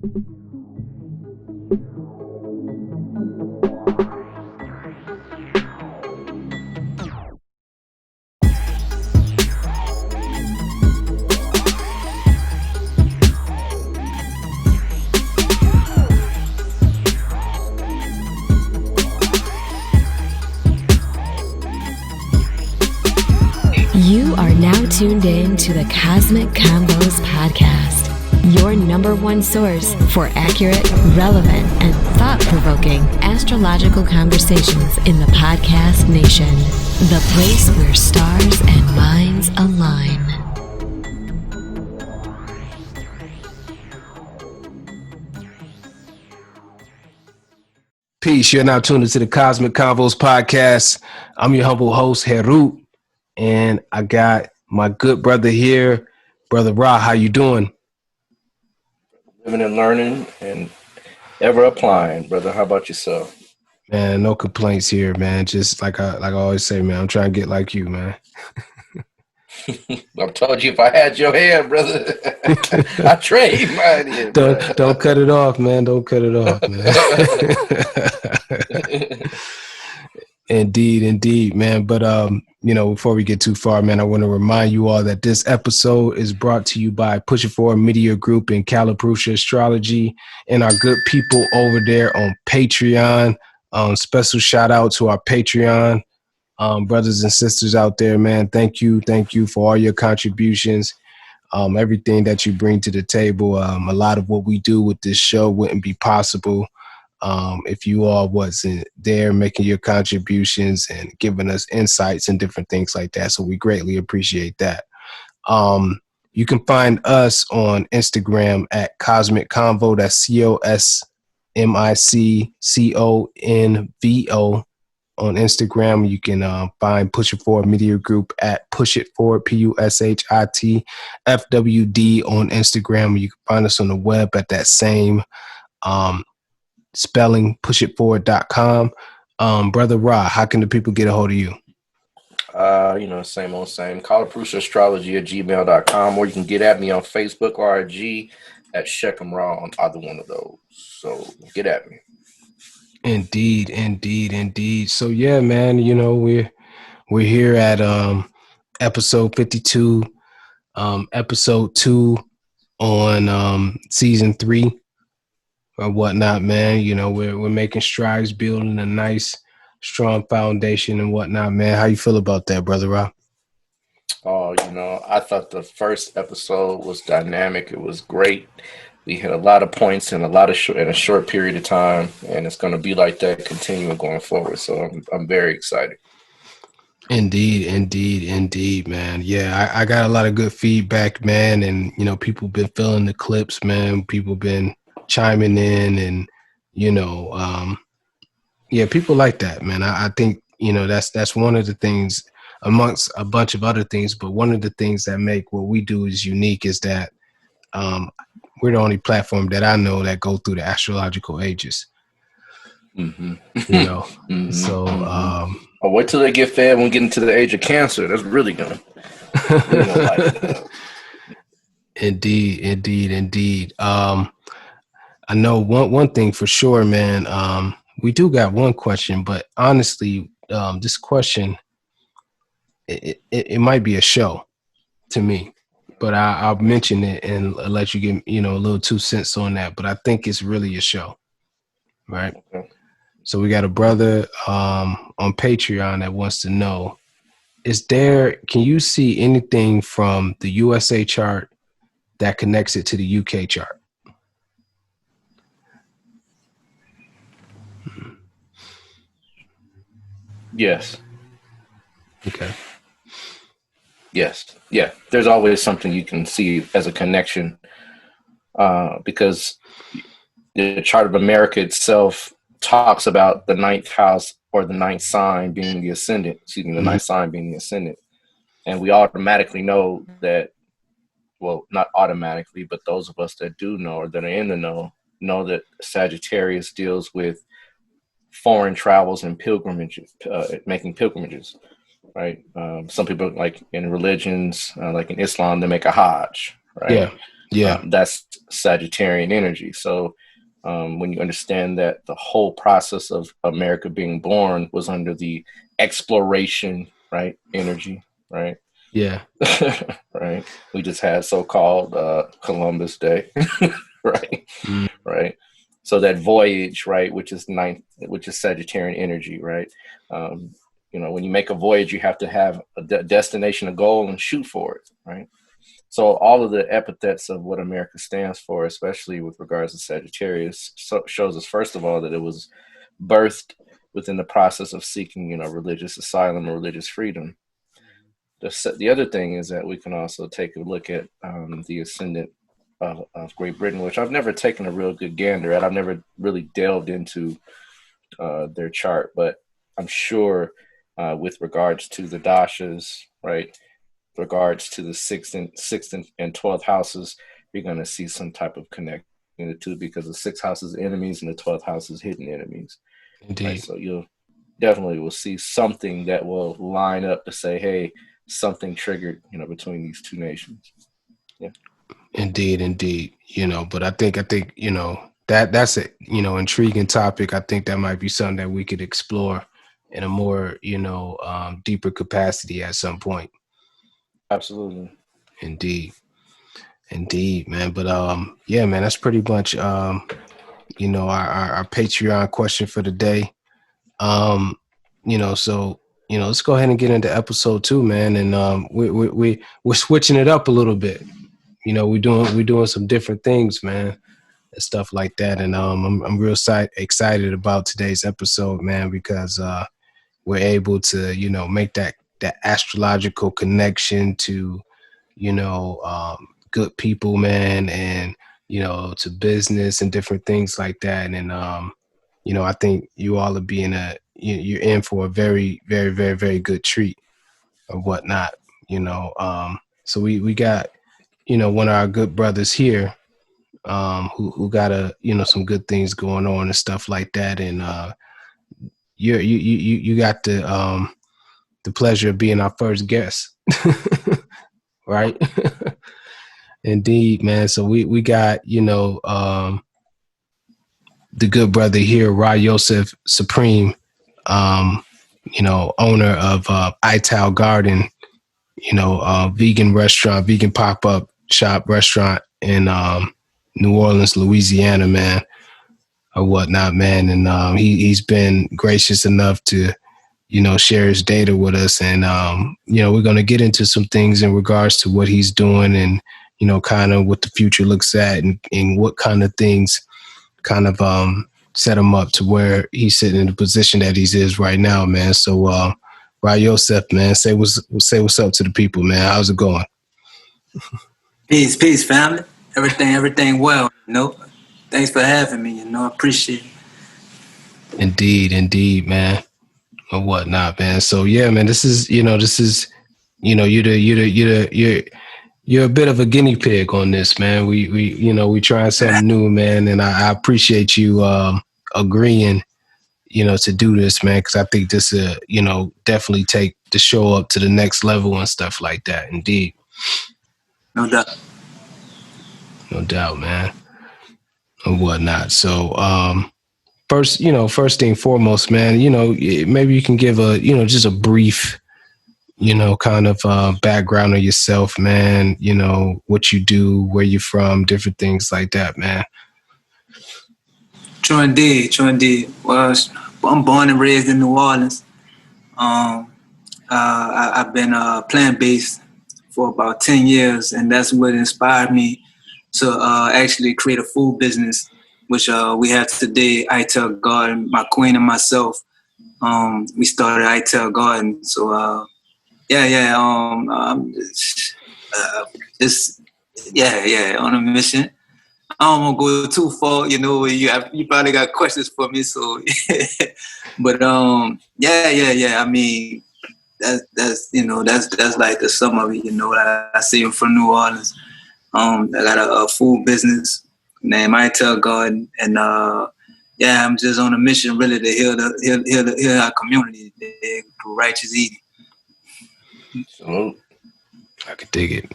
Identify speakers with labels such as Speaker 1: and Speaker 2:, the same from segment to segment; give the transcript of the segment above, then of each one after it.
Speaker 1: You are now tuned in to the Cosmic Convos podcast, your #1 source for accurate, relevant, and thought-provoking astrological conversations in the podcast nation. The place where stars and minds align.
Speaker 2: Peace. You're now tuned into the Cosmic Convos podcast. I'm your humble host, Herut, and I got my good brother here, Brother Ra. How you doing?
Speaker 3: Living and learning and ever applying, brother. How about yourself?
Speaker 2: Man, no complaints here, man. Just like I always say, man, I'm trying to get like you, man.
Speaker 3: I told you if I had your hair, brother, I trade mine here.
Speaker 2: Don't cut it off, man. Don't cut it off, man. Indeed, man. But before we get too far, man, I want to remind you all that this episode is brought to you by Push It Forward Media Group and Caliprucia Astrology and our good people over there on Patreon. Special shout out to our Patreon brothers and sisters out there, man. Thank you for all your contributions. Everything that you bring to the table. A lot of what we do with this show wouldn't be possible if you all wasn't there making your contributions and giving us insights and different things like that. So we greatly appreciate that. You can find us on Instagram at Cosmic Convo. That's CosmicConvo on Instagram. You can find Push It Forward Media Group at Push It Forward, PUSHITFWD on Instagram. You can find us on the web at that same spelling, pushitforward.com. Brother Ra, how can the people get a hold of you?
Speaker 3: Same old same. Caliprucia Astrology at gmail.com, or you can get at me on Facebook or IG at Shechem Ra on either one of those. So get at me.
Speaker 2: Indeed. So yeah, man, we're here at episode 52, episode 2 on season 3 or whatnot, man. We're making strides, building a nice, strong foundation and whatnot, man. How you feel about that, Brother Rob?
Speaker 3: Oh, I thought the first episode was dynamic. It was great. We hit a lot of points in in a short period of time, and it's going to be like that continuing going forward. So I'm very excited.
Speaker 2: Indeed, man. Yeah, I got a lot of good feedback, man, and people been feeling the clips, man. People been chiming in, and people like that, man. I think that's one of the things amongst a bunch of other things, but one of the things that make what we do is unique is that we're the only platform that I know that go through the astrological ages.
Speaker 3: Mm-hmm.
Speaker 2: So
Speaker 3: I'll wait till they get fed when we get into the age of Cancer. That's really gonna like
Speaker 2: Indeed. I know one thing for sure, man. We do got one question, but honestly, this question it might be a show to me. But I'll mention it and let you get, a little 2 cents on that. But I think it's really a show, right? Okay. So we got a brother on Patreon that wants to know, can you see anything from the USA chart that connects it to the UK chart?
Speaker 3: Yes.
Speaker 2: Okay.
Speaker 3: Yes. Yeah. There's always something you can see as a connection because the chart of America itself talks about the 9th house or the 9th sign being the ascendant, the 9th sign being the ascendant. And we automatically know that, well, not automatically, but those of us that do know or that are in the know that Sagittarius deals with foreign travels and pilgrimages, making pilgrimages. Right. Some people, like in religions, like in Islam, they make a Hajj. Right.
Speaker 2: Yeah. Yeah.
Speaker 3: That's Sagittarian energy. So when you understand that the whole process of America being born was under the exploration, right, energy, right?
Speaker 2: Yeah.
Speaker 3: Right. We just had so-called Columbus Day, right?
Speaker 2: Mm.
Speaker 3: Right. So that voyage, right, which is Sagittarian energy, right? When you make a voyage, you have to have a destination, a goal, and shoot for it, right? So all of the epithets of what America stands for, especially with regards to Sagittarius, shows us, first of all, that it was birthed within the process of seeking, religious asylum or religious freedom. The other thing is that we can also take a look at the ascendant of Great Britain, which I've never taken a real good gander at. I've never really delved into their chart, but I'm sure with regards to the dashas, right, regards to the sixth and 12th houses, you're going to see some type of connection in the two, because the sixth house is enemies and the 12th house is hidden enemies.
Speaker 2: Indeed.
Speaker 3: Right? So you'll definitely will see something that will line up to say, hey, something triggered, between these two nations. Yeah.
Speaker 2: Indeed. But I think, that's a, intriguing topic. I think that might be something that we could explore in a more, deeper capacity at some point.
Speaker 3: Absolutely.
Speaker 2: Indeed, man. But yeah, man, that's pretty much our Patreon question for the day. So let's go ahead and get into episode 2, man. And we're switching it up a little bit. We're doing some different things, man, and stuff like that. And I'm real excited about today's episode, man, because we're able to make that astrological connection to good people, man, and to business and different things like that. And I think you all are you're in for a very, very, very, very good treat or whatnot. So we got one of our good brothers here who got some good things going on and stuff like that. And you got the pleasure of being our first guest. Right. Indeed, man. So we got the good brother here, Yoseph Supreme, owner of Ital Garden, vegan restaurant, vegan pop-up shop restaurant in New Orleans, Louisiana, man, or whatnot, man. And he's been gracious enough to share his data with us. And we're going to get into some things in regards to what he's doing and kind of what the future looks at, and what kind of things kind of set him up to where he's sitting in the position that he's is right now, man. So Yosef, man, say what's up to the people, man. How's it going?
Speaker 4: Peace, family. Everything well, Thanks for having me, I appreciate it.
Speaker 2: Indeed, man. Or whatnot, man. So yeah, man, you're a bit of a guinea pig on this, man. We trying something new, man, and I appreciate you agreeing, to do this, man, because I think this definitely take the show up to the next level and stuff like that. Indeed.
Speaker 4: No
Speaker 2: doubt, man. Or whatnot. So first thing foremost, man, maybe you can give just a brief kind of background of yourself, man, what you do, where you're from, different things like that, man.
Speaker 4: True indeed. Well, I'm born and raised in New Orleans. I've been plant-based for about 10 years, and that's what inspired me to actually create a food business, which we have today, Ital Garden. My queen and myself, we started Ital Garden. So, on a mission. I don't want to go too far, you probably got questions for me, so but I mean, that's like the sum of it, I say I'm from New Orleans. I got a food business named I-TAL Garden, and I'm just on a mission really to heal our community through righteous eating.
Speaker 3: Salute.
Speaker 2: I could dig it.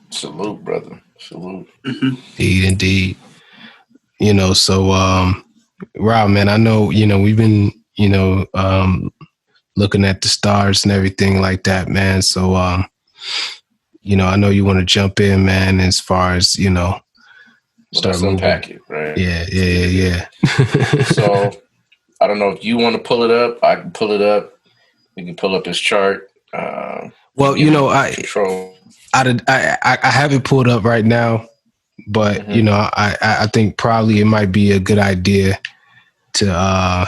Speaker 3: Salute, brother. Salute.
Speaker 2: Indeed. You know, so Rob, man, I know, you know, we've been, you know, looking at the stars and everything like that, man. So you know, I know you want to jump in, man, as far as, you know,
Speaker 3: Let's unpack it, right?
Speaker 2: Yeah.
Speaker 3: So I don't know if you want to pull it up. I can pull it up. We can pull up his chart.
Speaker 2: Well, you know, I have it pulled up right now, but you know, I think probably it might be a good idea to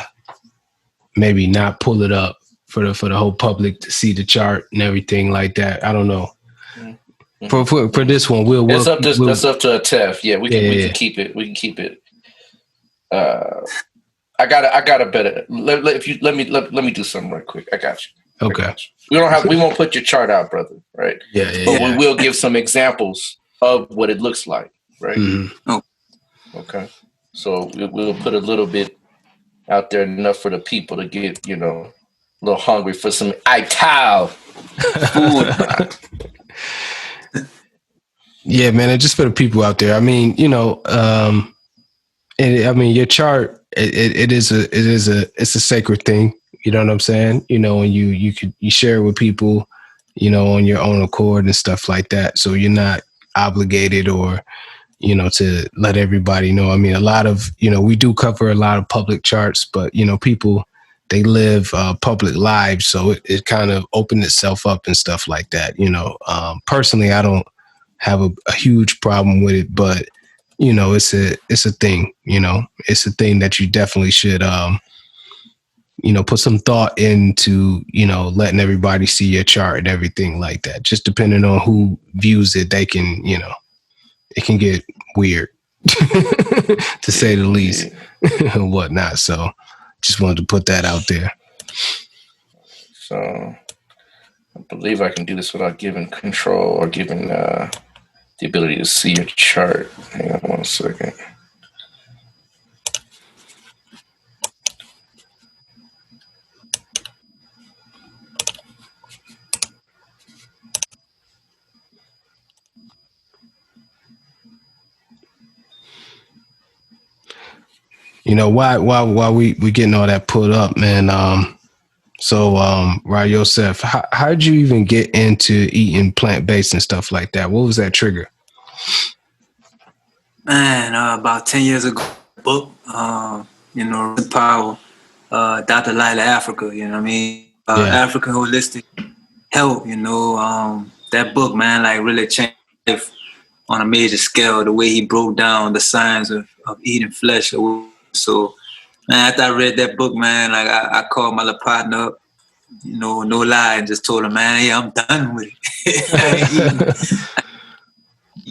Speaker 2: maybe not pull it up for the whole public to see the chart and everything like that. I don't know. For this one,
Speaker 3: that's up to a Tef. Yeah, we can keep it. We can keep it. I got a better. Let me do something right quick. I got you.
Speaker 2: Okay.
Speaker 3: We won't put your chart out, brother. Right. But we will give some examples of what it looks like. Right.
Speaker 4: Oh.
Speaker 3: Okay. So we'll put a little bit out there, enough for the people to get, you know, a little hungry for some I-TAL food.
Speaker 2: Yeah, man, and just for the people out there. I mean, you know, I mean, your chart, it's a sacred thing. You know what I'm saying? You know, and you share it with people, you know, on your own accord and stuff like that. So you're not obligated or, you know, to let everybody know. I mean, a lot of, you know, we do cover a lot of public charts, but, you know, people, they live public lives. So it kind of opened itself up and stuff like that. You know, personally, I don't have a huge problem with it, but you know, it's a thing, you know, it's a thing that you definitely should, you know, put some thought into, you know, letting everybody see your chart and everything like that. Just depending on who views it, they can, you know, it can get weird to say the least and whatnot. So just wanted to put that out there.
Speaker 3: So I believe I can do this without giving control or giving, the ability to see your chart. Hang on 1 second.
Speaker 2: You know, while we getting all that put up, man. Right, Yoseph, how did you even get into eating plant-based and stuff like that? What was that trigger?
Speaker 4: Man, about 10 years ago, book, you know, Power, Dr. Lila Africa, you know what I mean? African Holistic Health, you know, that book, man, like really changed life on a major scale, the way he broke down the science of eating flesh. So, man, after I read that book, man, like I called my little partner up, you know, no lie, and just told him, man, hey, I'm done with it.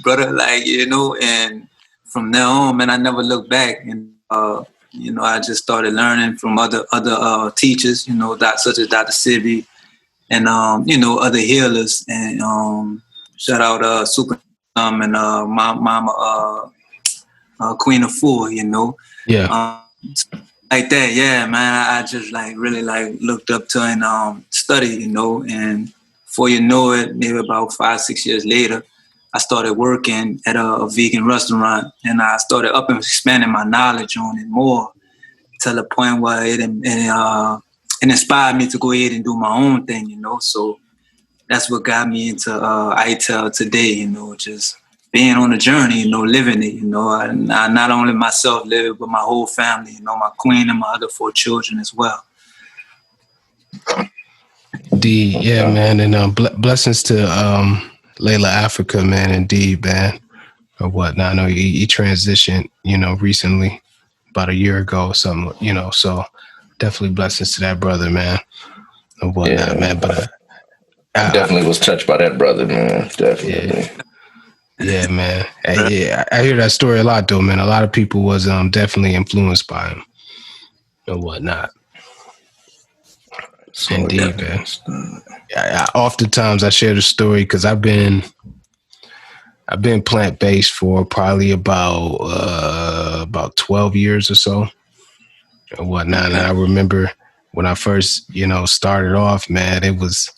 Speaker 4: Brother, like, you know, and from now on, man, I never looked back. And, you know, I just started learning from other teachers, you know, such as Dr. Sibi and, you know, other healers. And shout out Super and my mama, Queen of Four, you know.
Speaker 2: Yeah.
Speaker 4: Like that, yeah, man. I just like really like looked up to and studied, you know. And before you know it, maybe about 5-6 years later, I started working at a vegan restaurant, and I started up and expanding my knowledge on it more to the point where it inspired me to go ahead and do my own thing, you know. So that's what got me into I-TAL today, you know, just being on a journey, you know, living it, you know. I not only myself live it, but my whole family, you know, my queen and my other 4 children as well.
Speaker 2: Yeah, man, and blessings to Layla Africa, man, indeed, man, or whatnot. I know he transitioned, you know, recently, about a year ago or something, you know, so definitely blessings to that brother, man, or whatnot, man. But
Speaker 3: I definitely was touched by that brother, man, definitely.
Speaker 2: Yeah, man. Yeah, I hear that story a lot, though, man. A lot of people was definitely influenced by him and whatnot. So indeed, man. Oftentimes I share the story because I've been plant-based for probably about 12 years or so and whatnot. And I remember when I first, you know, started off, man, it was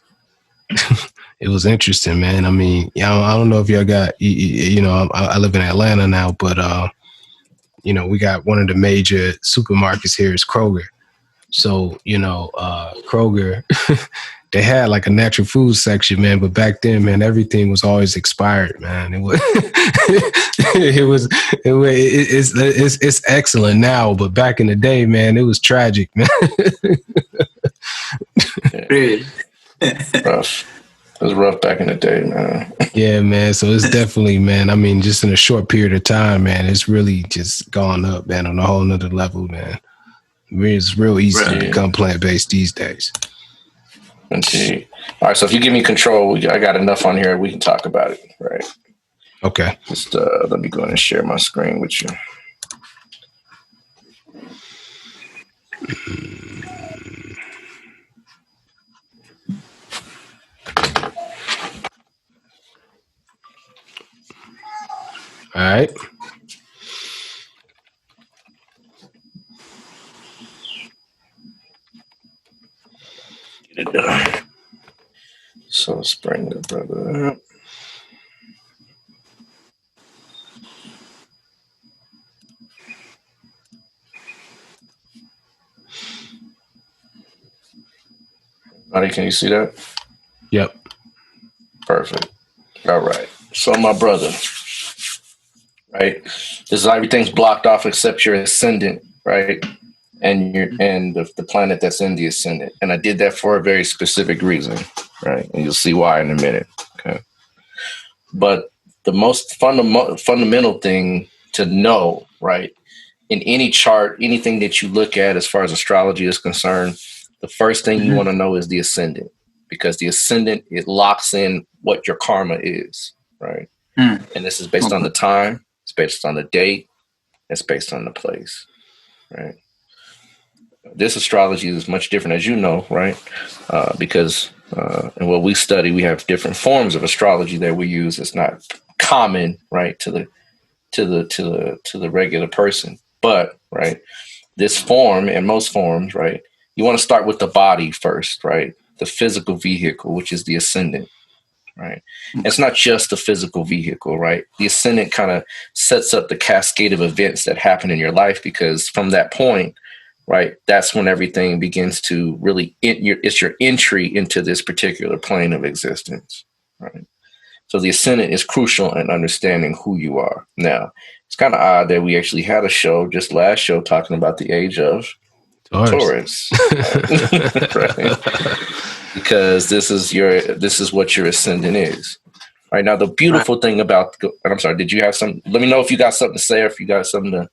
Speaker 2: it was interesting, man. I mean, I don't know if y'all got, I live in Atlanta now, but, we got one of the major supermarkets here is Kroger. So, Kroger, they had like a natural food section, man. But back then, man, everything was always expired, man. It was, it's excellent now, but back in the day, man, it was tragic, man.
Speaker 4: Really?
Speaker 3: Rough. It was rough back in the day, man.
Speaker 2: Yeah, man. So it's definitely, man. I mean, just in a short period of time, man, it's really just gone up, man, on a whole nother level, man. It's real easy to become plant-based these days.
Speaker 3: Indeed. All right, so if you give me control, I got enough on here. We can talk about it, right?
Speaker 2: Okay.
Speaker 3: Just let me go ahead and share my screen with you.
Speaker 2: All right.
Speaker 3: Get it done. So let's bring the brother up. Buddy, can you see that?
Speaker 2: Yep.
Speaker 3: Perfect. All right. So my brother, right? This is everything's blocked off except your ascendant, right? And the planet that's in the ascendant. And I did that for a very specific reason, right? And you'll see why in a minute. Okay. But the most fundamental thing to know, right? In any chart, anything that you look at as far as astrology is concerned, the first thing you want to know is the ascendant, because the ascendant, it locks in what your karma is, right? And this is based on the time, it's based on the date, it's based on the place, right? This astrology is much different, as you know, right? Because in what we study, we have different forms of astrology that we use. It's not common, right, to the regular person. But right, this form and most forms, right, you want to start with the body first, right? The physical vehicle, which is the ascendant, right? It's not just the physical vehicle, right? The ascendant kind of sets up the cascade of events that happen in your life, because from that point, right, that's when everything begins to really, it's your entry into this particular plane of existence, right? So the ascendant is crucial in understanding who you are. Now, it's kind of odd that we actually had a show, just last show, talking about the age of Taurus. Right? Because this is what your ascendant is. Right now, the beautiful thing about, and I'm sorry, did you have some? Let me know if you got something to say, or if you got something to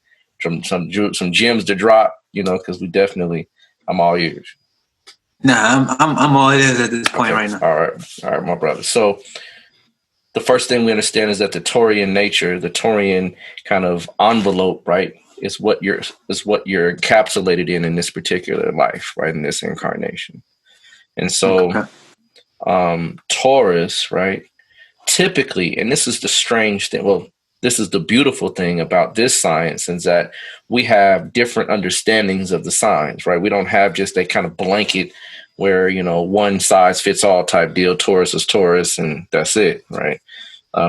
Speaker 3: some gems to drop. Because we definitely, I'm all ears.
Speaker 4: Nah, I'm all ears at this point right now.
Speaker 3: All right, my brother. So the first thing we understand is that the Taurian nature, the Taurian kind of envelope, right, is what you're encapsulated in this particular life, right, in this incarnation. And so Taurus, right, typically, and this is the strange thing, well, this is the beautiful thing about this science, is that we have different understandings of the signs, right? We don't have just a kind of blanket where, one size fits all type deal. Taurus is Taurus and that's it, right?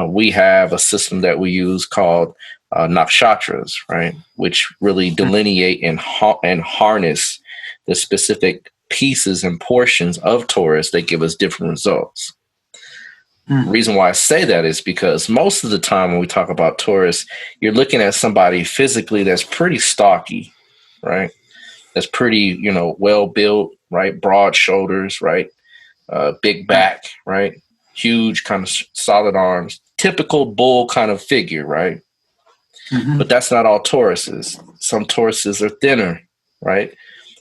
Speaker 3: We have a system that we use called nakshatras, right? Which really delineate and harness the specific pieces and portions of Taurus that give us different results. The reason why I say that is because most of the time when we talk about Taurus, you're looking at somebody physically that's pretty stocky, right? That's pretty, well built, right? Broad shoulders, right? Big back, right? Huge kind of solid arms, typical bull kind of figure, right? But that's not all Tauruses. Some Tauruses are thinner, right?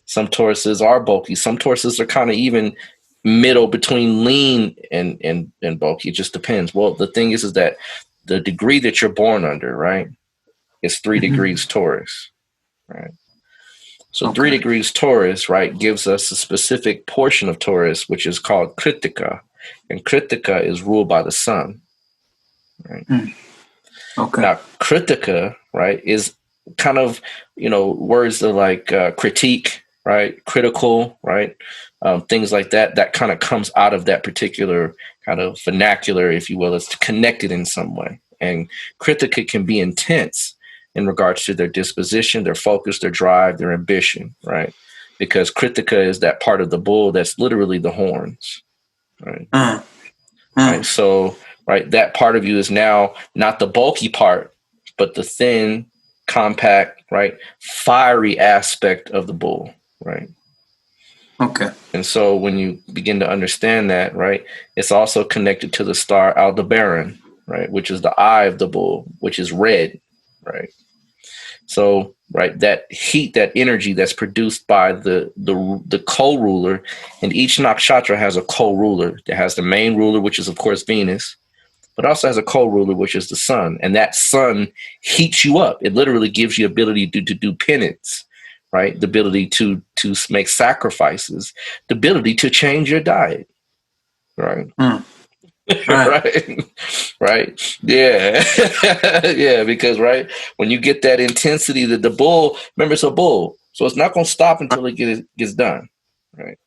Speaker 3: Some Tauruses are bulky. Some Tauruses are kind of even middle between lean and bulky. It just depends. Well, the thing is that the degree that you're born under, right, is 3 degrees Taurus, right? So 3 degrees Taurus, right, gives us a specific portion of Taurus, which is called Kritika, and Kritika is ruled by the sun, right? Now, Kritika, right, is kind of, words are like critique, right? Critical, right? Things like that. That kind of comes out of that particular kind of vernacular, if you will. It's connected in some way. And Kritika can be intense in regards to their disposition, their focus, their drive, their ambition, right? Because Kritika is that part of the bull that's literally the horns, right? Right. So, right, that part of you is now not the bulky part, but the thin, compact, right, fiery aspect of the bull, right?
Speaker 4: Okay.
Speaker 3: And so when you begin to understand that, right, it's also connected to the star Aldebaran, right, which is the eye of the bull, which is red, right? So, right, that heat, that energy that's produced by the co-ruler, and each nakshatra has a co-ruler. It has the main ruler, which is, of course, Venus, but also has a co-ruler, which is the sun. And that sun heats you up. It literally gives you ability to do penance, right? The ability to make sacrifices, the ability to change your diet, right? Right. Right. Yeah. Yeah. Because, right, when you get that intensity, that the bull, remember, it's a bull. So it's not going to stop until it gets done. Right.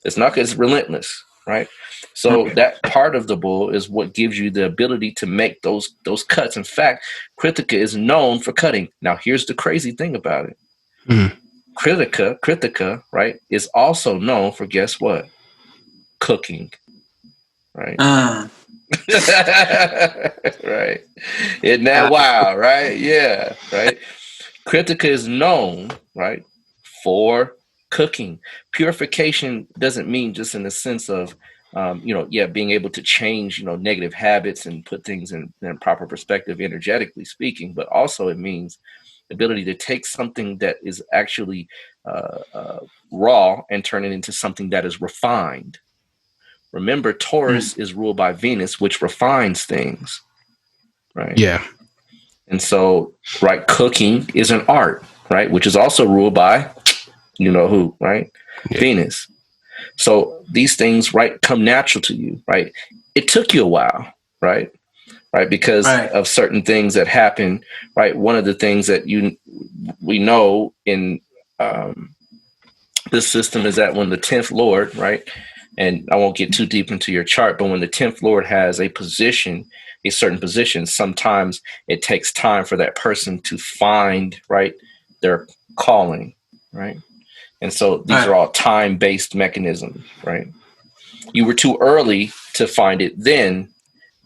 Speaker 3: It's relentless. Right. So that part of the bull is what gives you the ability to make those cuts. In fact, Kritika is known for cutting. Now, here's the crazy thing about it. Kritika, right, is also known for, guess what? Cooking. Right. Right. Isn't that wild, right? Yeah, right. Kritika is known, right, for cooking. Purification doesn't mean just in the sense of, being able to change, negative habits and put things in proper perspective, energetically speaking, but also it means the ability to take something that is actually raw and turn it into something that is refined. Remember, Taurus is ruled by Venus, which refines things, right?
Speaker 2: Yeah.
Speaker 3: And so, right, cooking is an art, right, which is also ruled by, you know who, right? Yeah. Venus. So these things, right, come natural to you, right? It took you a while, right? Right, because of certain things that happen, right? One of the things that we know in this system is that when the 10th Lord, right, and I won't get too deep into your chart, but when the 10th Lord has a certain position, sometimes it takes time for that person to find, right, their calling, right? And so these are all time-based mechanisms, right? You were too early to find it then,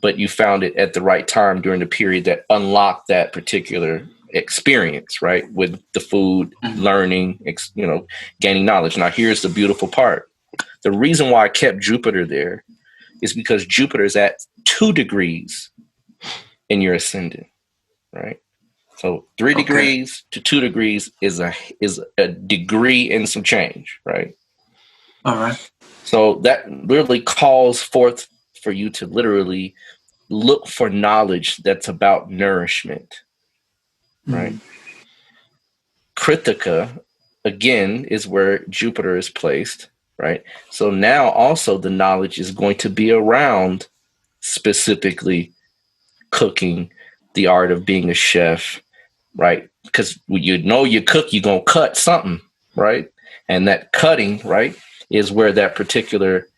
Speaker 3: but you found it at the right time during the period that unlocked that particular experience, right? With the food, learning, gaining knowledge. Now, here's the beautiful part. The reason why I kept Jupiter there is because Jupiter is at 2 degrees in your ascendant, right? So 3 degrees to 2 degrees is a degree and some change, right?
Speaker 4: All right.
Speaker 3: So that literally calls forth for you to literally look for knowledge that's about nourishment, right? Kritika, again, is where Jupiter is placed, right? So now also the knowledge is going to be around specifically cooking, the art of being a chef, right? Because when you cook, you're going to cut something, right? And that cutting, right, is where that particular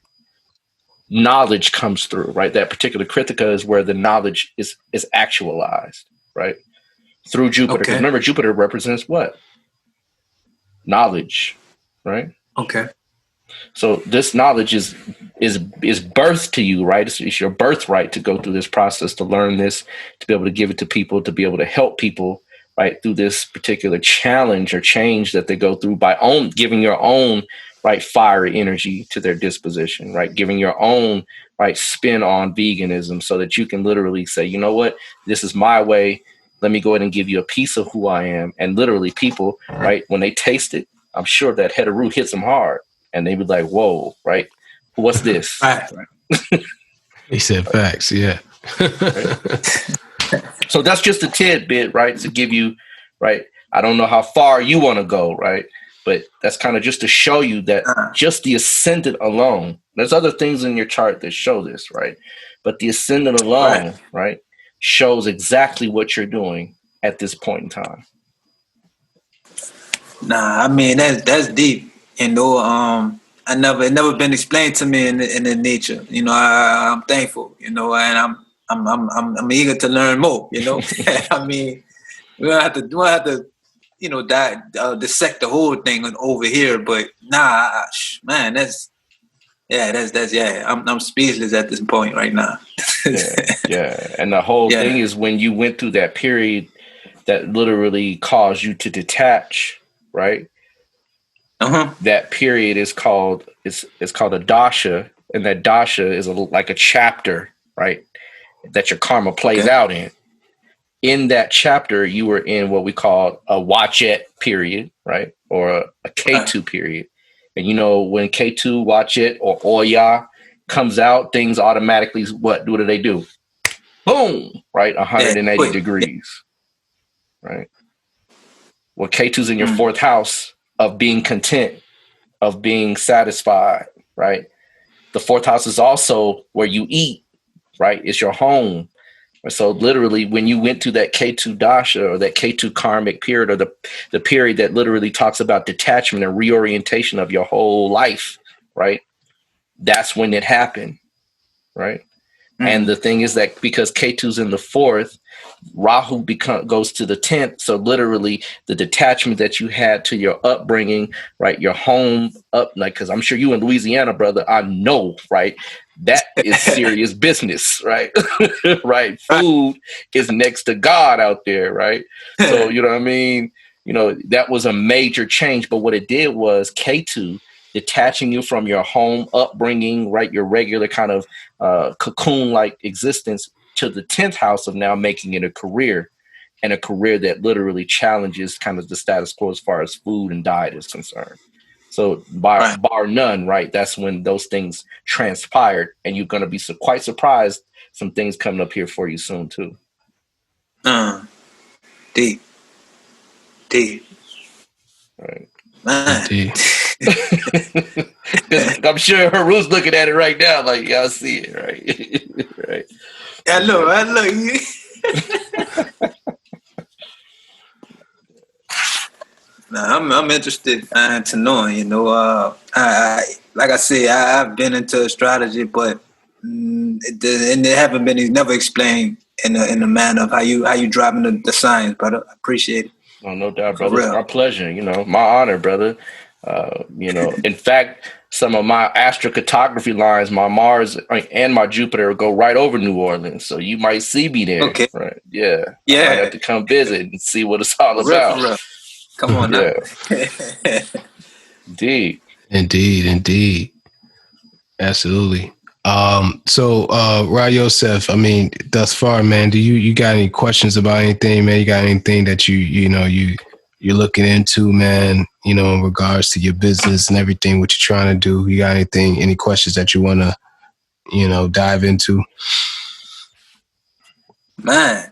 Speaker 3: knowledge comes through, right? That particular Kritika is where the knowledge is actualized, right? Through Jupiter. Because remember, Jupiter represents what? Knowledge, right?
Speaker 4: Okay.
Speaker 3: So this knowledge is birthed to you, right? It's your birthright to go through this process, to learn this, to be able to give it to people, to be able to help people, right, through this particular challenge or change that they go through by giving your own, right, fiery energy to their disposition, right, giving your own, right, spin on veganism so that you can literally say, you know what, this is my way. Let me go ahead and give you a piece of who I am. And literally people, right, when they taste it, I'm sure that heteru hits them hard. And they be like, whoa, right? What's this?
Speaker 4: Right.
Speaker 2: He said facts, yeah.
Speaker 3: Right? So that's just a tidbit, right? To give you, right? I don't know how far you want to go, right? But that's kind of just to show you that just the ascendant alone, there's other things in your chart that show this, right? But the ascendant alone, right, shows exactly what you're doing at this point in time.
Speaker 4: Nah, I mean that's deep. You know, it never been explained to me in the nature. You know, I'm thankful. You know, and I'm eager to learn more. You know, I mean, we don't have to, you know, dissect the whole thing over here. But nah, man, that's yeah. I'm speechless at this point right now.
Speaker 3: Yeah. And the whole thing is when you went through that period that literally caused you to detach, right? That period is called it's called a dasha, and that dasha is like a chapter, right? That your karma plays out in. In that chapter, you were in what we call a Wachet period, right? Or a K2 period. And you know, when K2, Wachet, or Oya comes out, things automatically, what do they do? Boom, right? 180 degrees, right? Well, K2's in your fourth house of being content, of being satisfied, right? The fourth house is also where you eat, right? It's your home. So literally, when you went to that K2 dasha or that K2 karmic period, or the period that literally talks about detachment and reorientation of your whole life, right? That's when it happened, right? And the thing is that because K2's in the fourth, Rahu goes to the 10th. So literally the detachment that you had to your upbringing, right? Your home up, like, cause I'm sure you in Louisiana, brother, I know, right? That is serious business, right? Right. Food is next to God out there, right? So, you know what I mean? You know, that was a major change, but what it did was K2 detaching you from your home upbringing, right? Your regular kind of cocoon-like existence to the 10th house of now making it a career, and a career that literally challenges kind of the status quo as far as food and diet is concerned. So bar none, right? That's when those things transpired, and you're going to be quite surprised. Some things coming up here for you soon too.
Speaker 4: Deep.
Speaker 3: Right.
Speaker 4: Man.
Speaker 3: I'm sure Haru's looking at it right now, like y'all see it, right? Right.
Speaker 4: I look. Nah, I'm interested to knowing. You know, I like I say, I've been into astrology, but it haven't been never explained in the manner of how you driving the science, brother. I appreciate it.
Speaker 3: Oh, no doubt, brother. It's our pleasure. You know, my honor, brother. You know, in fact, some of my astrocartography lines, my Mars and my Jupiter go right over New Orleans. So you might see me there.
Speaker 4: Okay.
Speaker 3: Right. Yeah. I might have to come visit and see what it's all about.
Speaker 4: Real. Come on now.
Speaker 2: Indeed. Absolutely. So Yoseph, I mean, thus far, man, do you got any questions about anything, man? You got anything that you're looking into, man, you know, in regards to your business and everything, what you're trying to do? You got any questions that you want to, you know, dive into?
Speaker 4: Man.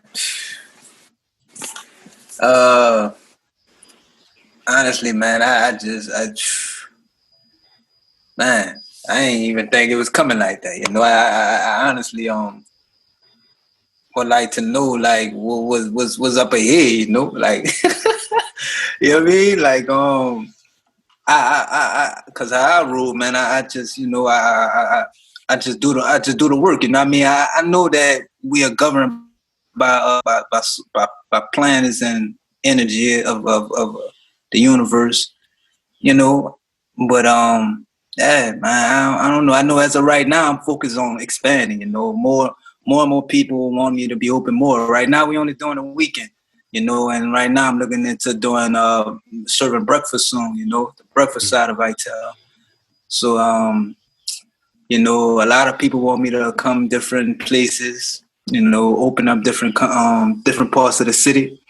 Speaker 4: Honestly, man, man, I ain't even think it was coming like that. You know, I honestly would like to know, like, what was up ahead. You know, like, you know what I mean? Like, cause how I rule, man, I just, you know, I just do the work. You know what I mean? I know that we are governed by planets and energy of the universe, you know, but yeah, man, I don't know. I know as of right now, I'm focused on expanding. You know, more and more people want me to be open more. Right now, we only doing a weekend, you know, and right now I'm looking into doing serving breakfast soon. You know, the breakfast side of I-TAL. So you know, a lot of people want me to come different places. You know, open up different parts of the city.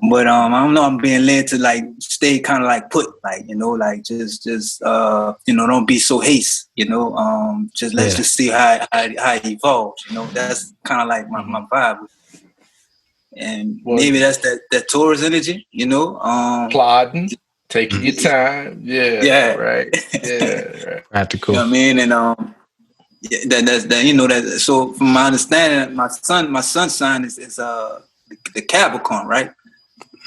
Speaker 4: But I don't know, I'm being led to like stay kind of like put, like, you know, like just you know, don't be so haste, you know, let's just see how it evolves, you know. That's kind of like my vibe. And maybe that's that Taurus energy, you know.
Speaker 3: Plodding, taking your time. Yeah. Right. Yeah. Right.
Speaker 2: Practical.
Speaker 4: You know what I mean? And that's that, you know, that. So from my understanding, my sun sign is the Capricorn, right?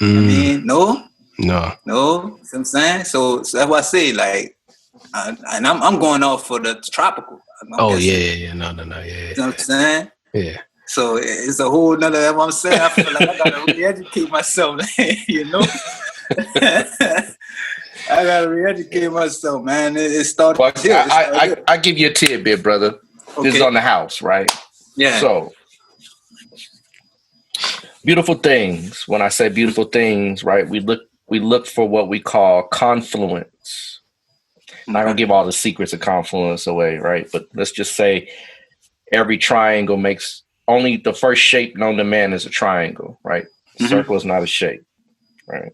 Speaker 4: I mean, no,
Speaker 2: No.
Speaker 4: No, you know what I'm saying? So that's why I say, like, and I'm going off for the tropical.
Speaker 2: Oh,
Speaker 4: guessing.
Speaker 2: yeah. No, yeah.
Speaker 4: You know what I'm saying?
Speaker 2: Yeah.
Speaker 4: So it's a whole nother, that's what I'm saying. I feel like I gotta re-educate myself, you know? I gotta re-educate myself, man. It started
Speaker 3: Well,
Speaker 4: here.
Speaker 3: I give you a tidbit, brother.
Speaker 4: Okay.
Speaker 3: This is on the house, right?
Speaker 4: Yeah.
Speaker 3: So, beautiful things. When I say beautiful things, right, we look for what we call confluence. I'm not gonna give all the secrets of confluence away, right? But let's just say every triangle makes only the first shape known to man is a triangle, right? Mm-hmm. Circle is not a shape, right?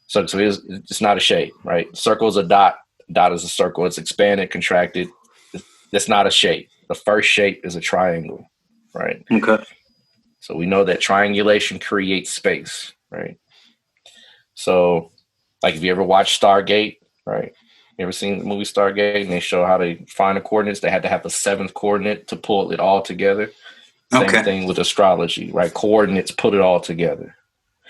Speaker 3: So it's not a shape, right? Circle is a dot. Dot is a circle. It's expanded, contracted. It's not a shape. The first shape is a triangle, right?
Speaker 4: Okay.
Speaker 3: So we know that triangulation creates space, right? So, like if you ever watch Stargate, right? You ever seen the movie Stargate and they show how they find the coordinates? They had to have the seventh coordinate to pull it all together. Same thing with astrology, right? Coordinates put it all together.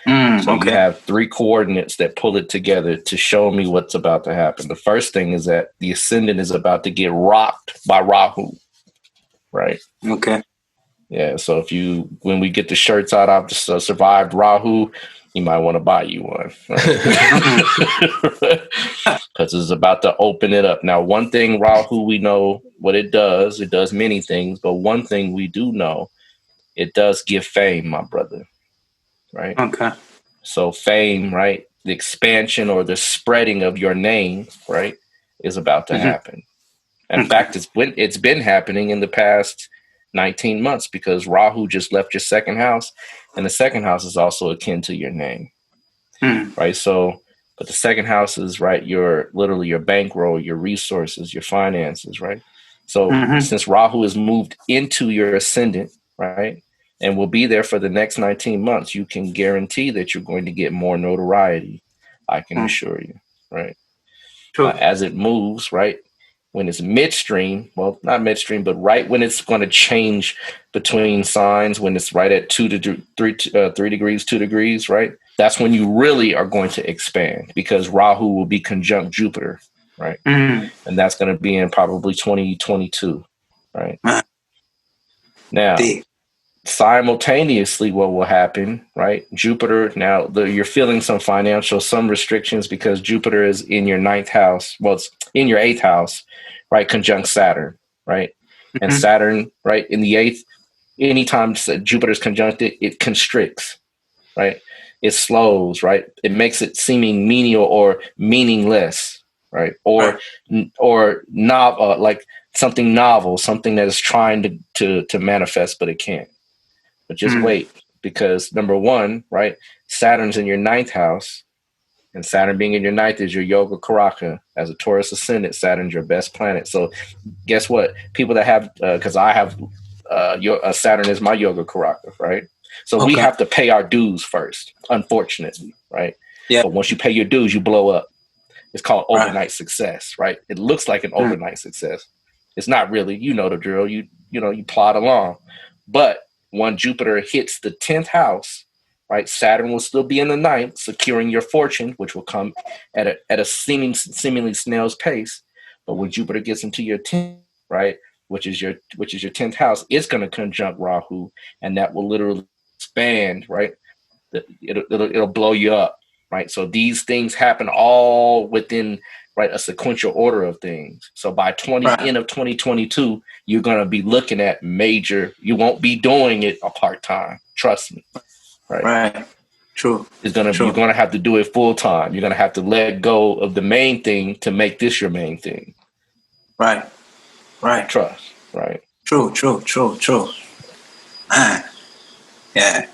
Speaker 3: So you have 3 coordinates that pull it together to show me what's about to happen. The first thing is that the ascendant is about to get rocked by Rahu, right?
Speaker 4: Okay.
Speaker 3: Yeah, so when we get the shirts out, I've just survived Rahu, you might want to buy you one, right? Because it's about to open it up. Now, one thing Rahu, we know what it does many things, but one thing we do know, it does give fame, my brother, right?
Speaker 4: Okay.
Speaker 3: So fame, right, the expansion or the spreading of your name, right, is about to happen. In fact, it's been happening in the past 19 months because Rahu just left your second house, and the second house is also akin to your name, right? So, but the second house is, right, literally your bankroll, your resources, your finances, right? So since Rahu has moved into your ascendant, right, and will be there for the next 19 months, you can guarantee that you're going to get more notoriety. I can assure you, right? As it moves, right? When it's midstream, well, not midstream, but right when it's going to change between signs, when it's right at 3 degrees, 2 degrees, right? That's when you really are going to expand because Rahu will be conjunct Jupiter, right? And that's going to be in probably 2022, right? Now, simultaneously, what will happen, right? Jupiter, now you're feeling some restrictions because Jupiter is in your 9th house. Well, it's in your 8th house, right? Conjunct Saturn, right? And Saturn, right? In the 8th, anytime Jupiter's conjuncted, it constricts, right? It slows, right? It makes it seeming menial or meaningless, right? Or novel, like something novel, something that is trying to manifest, but it can't. But just wait, because number one, right? Saturn's in your 9th house, and Saturn being in your 9th is your yoga karaka. As a Taurus ascendant, Saturn's your best planet. So guess what? People that have, because I have Saturn is my yoga karaka, right? So we have to pay our dues first, unfortunately, right? Yeah. But once you pay your dues, you blow up. It's called overnight success, right? It looks like an overnight success. It's not really, you know the drill. You plod along. But when Jupiter hits the 10th house, right, Saturn will still be in the 9th, securing your fortune, which will come at a seemingly snail's pace. But when Jupiter gets into your 10th, right, which is your 10th house, it's going to conjunct Rahu, and that will literally expand, right? It'll blow you up, right? So these things happen all within, right, a sequential order of things. So by end of 2022, you're going to be looking at major. You won't be doing it a part-time. Trust me. Right.
Speaker 4: True.
Speaker 3: You're going to have to do it full time. You're going to have to let go of the main thing to make this your main thing.
Speaker 4: Right.
Speaker 3: Trust. Right.
Speaker 4: True. Yeah.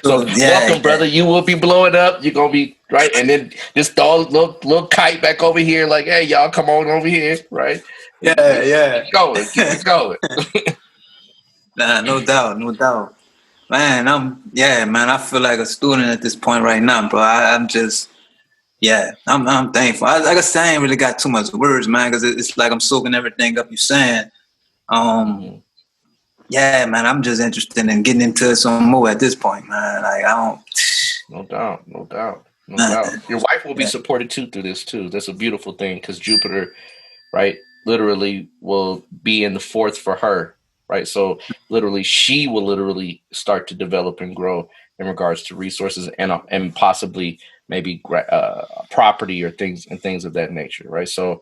Speaker 3: So welcome, brother. You will be blowing up. You're gonna be right, and then just throw a little kite back over here, like, hey, y'all, come on over here, right?
Speaker 4: Yeah.
Speaker 3: Keep it going.
Speaker 4: Nah, no doubt. Man, I feel like a student at this point right now, bro. I'm thankful. Like I said, I ain't really got too much words, man, because it's like I'm soaking everything up you're saying. Yeah, man, I'm just interested in getting into some more at this point, man. Like,
Speaker 3: No doubt. No doubt. No doubt. Your wife will be supported too through this too. That's a beautiful thing because Jupiter, right, literally will be in the fourth for her, right? So literally, she will literally start to develop and grow in regards to resources and possibly maybe property or things of that nature, right? So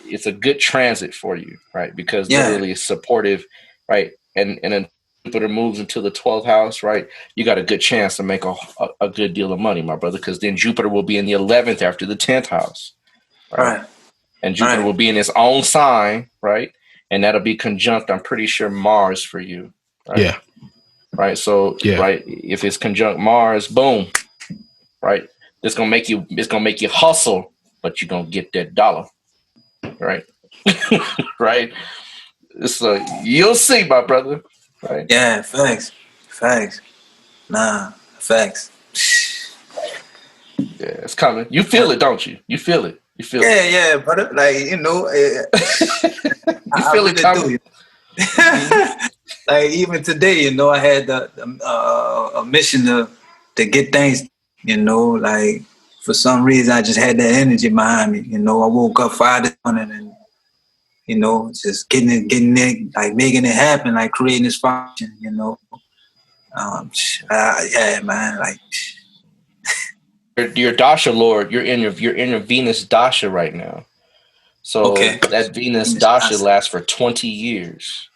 Speaker 3: it's a good transit for you, right? Because literally it's supportive, right? And then Jupiter moves into the 12th house, right? You got a good chance to make a good deal of money, my brother, because then Jupiter will be in the 11th after the 10th house, right? And Jupiter will be in its own sign, right? And that'll be conjunct, I'm pretty sure, Mars for you, right?
Speaker 2: Yeah.
Speaker 3: Right. So, right, if it's conjunct Mars, boom, right? It's gonna make you hustle, but you're gonna get that dollar, right? Right. So you'll see, my brother. Right.
Speaker 4: Yeah, facts. Nah, facts.
Speaker 3: Yeah, it's coming. You feel it, don't you? You feel it.
Speaker 4: Yeah, brother. Like, you know,
Speaker 3: you feel it coming.
Speaker 4: Like even today, you know, I had a mission to get things, you know, like for some reason I just had that energy behind me. You know, I woke up Friday morning and, you know, just getting it, like making it happen, like creating this function, you know. Yeah, man, like
Speaker 3: your Dasha Lord, you're in your Venus Dasha right now. So that Venus Dasha lasts for 20 years.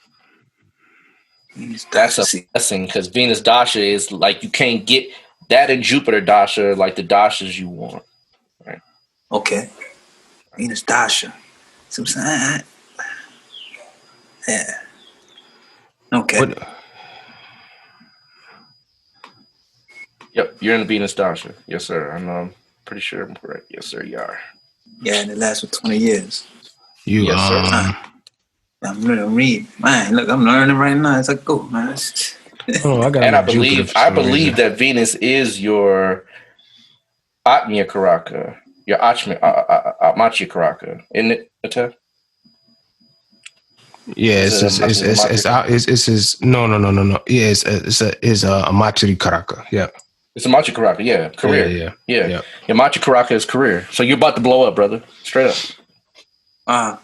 Speaker 3: That's a blessing because Venus Dasha is like you can't get that in Jupiter Dasha like the Dashas you want. Right.
Speaker 4: Okay. Venus Dasha. Some sign. Yeah. Okay.
Speaker 3: Yep, you're in the Venus Dasha. Yes, sir. I'm pretty sure I'm correct. Yes, sir, you are.
Speaker 4: Yeah, and it lasts for 20 years.
Speaker 3: Yes, sir.
Speaker 4: I'm reading. Man, look, I'm learning right now. It's like, go, man.
Speaker 3: I believe that Venus is your Atmya Karaka, your Atmachya Karaka, isn't it, Ital?
Speaker 2: Yeah, it's no. Yeah, it's a Amachari Karaka. Yeah.
Speaker 3: It's a Machi Karaka, yeah. Career. Yeah. Your Machi Karaka is career. So you're about to blow up, brother. Straight up.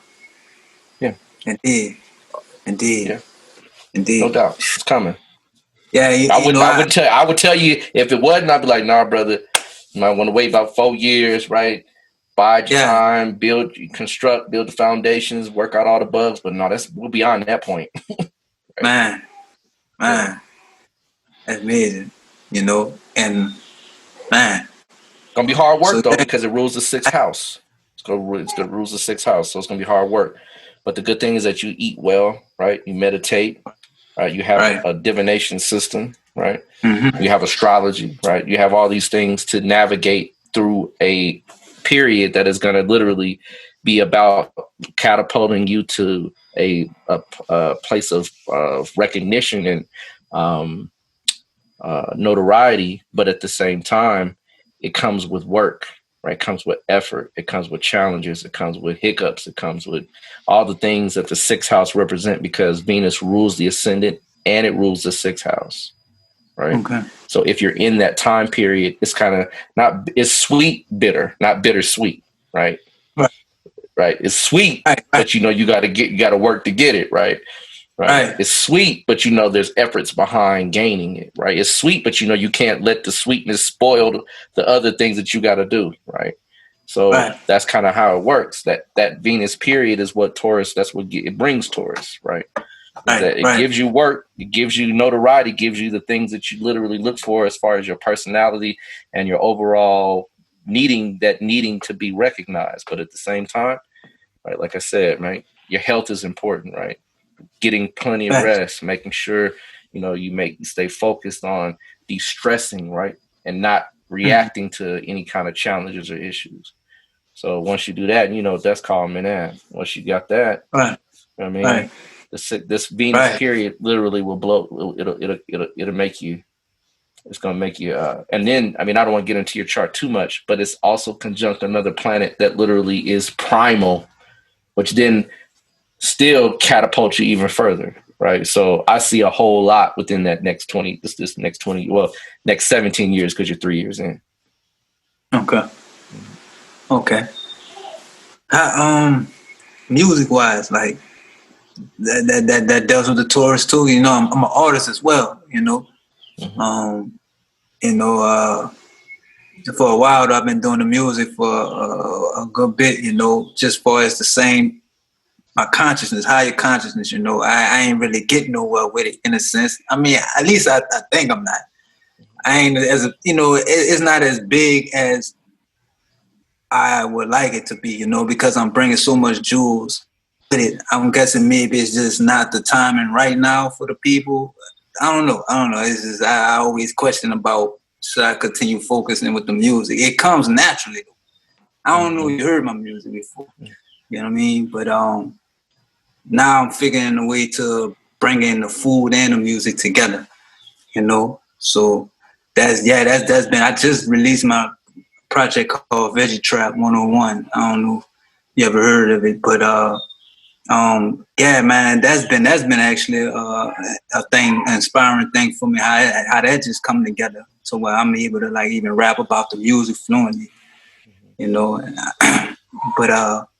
Speaker 3: Yeah.
Speaker 4: Indeed.
Speaker 3: Yeah. No doubt. It's coming.
Speaker 4: Yeah,
Speaker 3: I would tell you if it wasn't, I'd be like, nah, brother, you might want to wait about 4 years, right? Bide your time, build the foundations, work out all the bugs. But no, we're beyond that point.
Speaker 4: Right? Man. That's amazing. You know, and man.
Speaker 3: It's gonna be hard work though, because it rules the 6th house. It's gonna rule the 6th house, so it's gonna be hard work. But the good thing is that you eat well, right? You meditate, right? You have a divination system, right? You have astrology, right? You have all these things to navigate through a period that is going to literally be about catapulting you to a place of recognition and notoriety. But at the same time, it comes with work, right? It comes with effort. It comes with challenges. It comes with hiccups. It comes with all the things that the 6th house represent because Venus rules the ascendant and it rules the 6th house, right? Okay. So if you're in that time period, it's kind of it's sweet, bitter, not bittersweet, right? Right. It's sweet, but you know you got to work to get it, right? Right. It's sweet, but you know there's efforts behind gaining it, right? It's sweet, but you know you can't let the sweetness spoil the other things that you got to do, right? So that's kind of how it works. That Venus period is what Taurus. That's what it brings Taurus, right? It gives you work, it gives you notoriety, gives you the things that you literally look for as far as your personality and your overall needing to be recognized. But at the same time, right, like I said, right, your health is important, right? Getting plenty of rest, making sure, you know, you stay focused on de-stressing, right? And not reacting to any kind of challenges or issues. So once you do that, you know, that's calming in. Once you got that, you know what I mean? This Venus period literally will blow. It'll make you. It's gonna make you. And then, I mean, I don't want to get into your chart too much, but it's also conjunct another planet that literally is primal, which then still catapults you even further, right? So I see a whole lot within that next 17 years, because you're 3 years in.
Speaker 4: Okay. Okay. Music wise, like that deals with the Taurus too. You know, I'm an artist as well. You know, you know, for a while I've been doing the music for a good bit. You know, just far as the same, my consciousness, higher consciousness. You know, I ain't really getting nowhere with it in a sense. I mean, at least I think I'm not. I ain't as you know, it's not as big as I would like it to be, you know, because I'm bringing so much jewels with it. I'm guessing maybe it's just not the timing right now for the people. I don't know. It's just, I always question about, should I continue focusing with the music? It comes naturally. I don't know if you heard my music before. You know what I mean? But now I'm figuring a way to bring in the food and the music together, you know? So that's been, I just released my project called Veggie Trap 101. I don't know if you ever heard of it, but yeah, man, that's been actually a thing, an inspiring thing for me. How that just come together, so where I'm able to like even rap about the music fluently, you know. But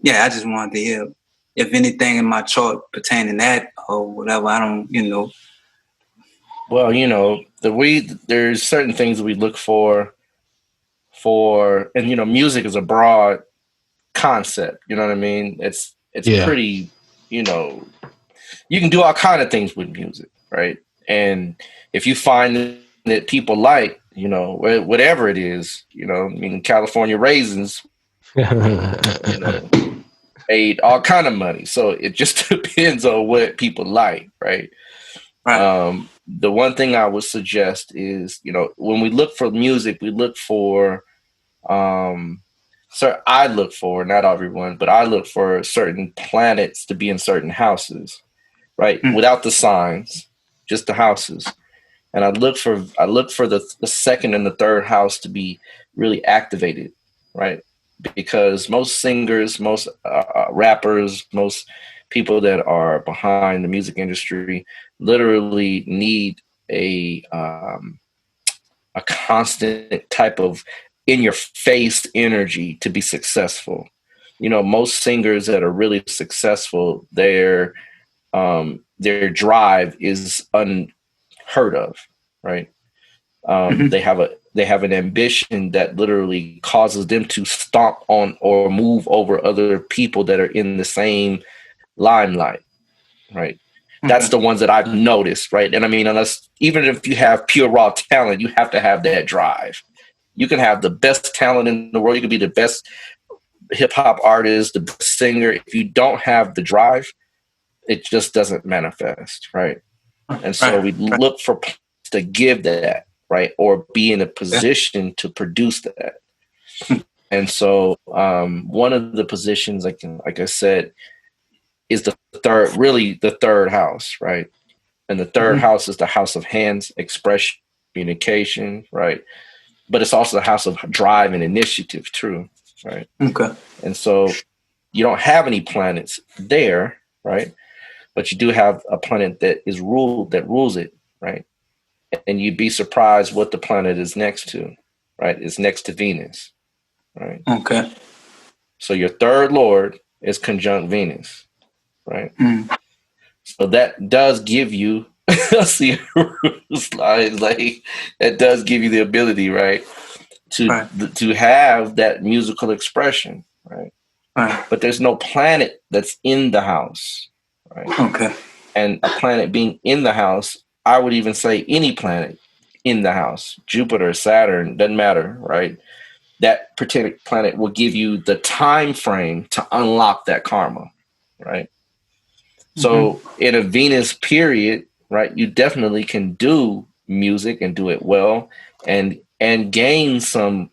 Speaker 4: yeah, I just wanted to hear if anything in my chart pertaining that or whatever. I don't, you know.
Speaker 3: Well, you know, there's certain things we look for, and you know, music is a broad concept. You know what I mean? It's pretty, you know, you can do all kind of things with music, right? And if you find that people like, you know, whatever it is, you know, I mean, California raisins, you know, made all kind of money. So it just depends on what people like, right?
Speaker 4: Right.
Speaker 3: The one thing I would suggest is, you know, when we look for music, we look for, I look for, not everyone, but I look for certain planets to be in certain houses, right? Without the signs, just the houses. And I look for the second and the third house to be really activated, right? Because most singers, most rappers, most people that are behind the music industry literally need a constant type of in your face energy to be successful. You know, most singers that are really successful, their drive is unheard of, right? They have an ambition that literally causes them to stomp on or move over other people that are in the same limelight, right? That's the ones that I've noticed, right? And I mean, even if you have pure raw talent, you have to have that drive. You can have the best talent in the world. You can be the best hip hop artist, the best singer. If you don't have the drive, it just doesn't manifest, right? And so we look for to give that, right? Or be in a position to produce that. And so one of the positions, like I said, is the third house, right? And the third house is the house of hands, expression, communication, right? But it's also the house of drive and initiative, too, right?
Speaker 4: Okay.
Speaker 3: And so you don't have any planets there, right? But you do have a planet that rules it, right? And you'd be surprised what the planet is next to, right? It's next to Venus, right?
Speaker 4: Okay.
Speaker 3: So your third lord is conjunct Venus, right? So that does give you, see, like that does give you the ability, right, to have that musical expression, right? But there's no planet that's in the house, right?
Speaker 4: Okay.
Speaker 3: And a planet being in the house, I would even say any planet in the house, Jupiter, Saturn, doesn't matter, right? That particular planet will give you the time frame to unlock that karma, right? So in a Venus period, right, you definitely can do music and do it well and gain some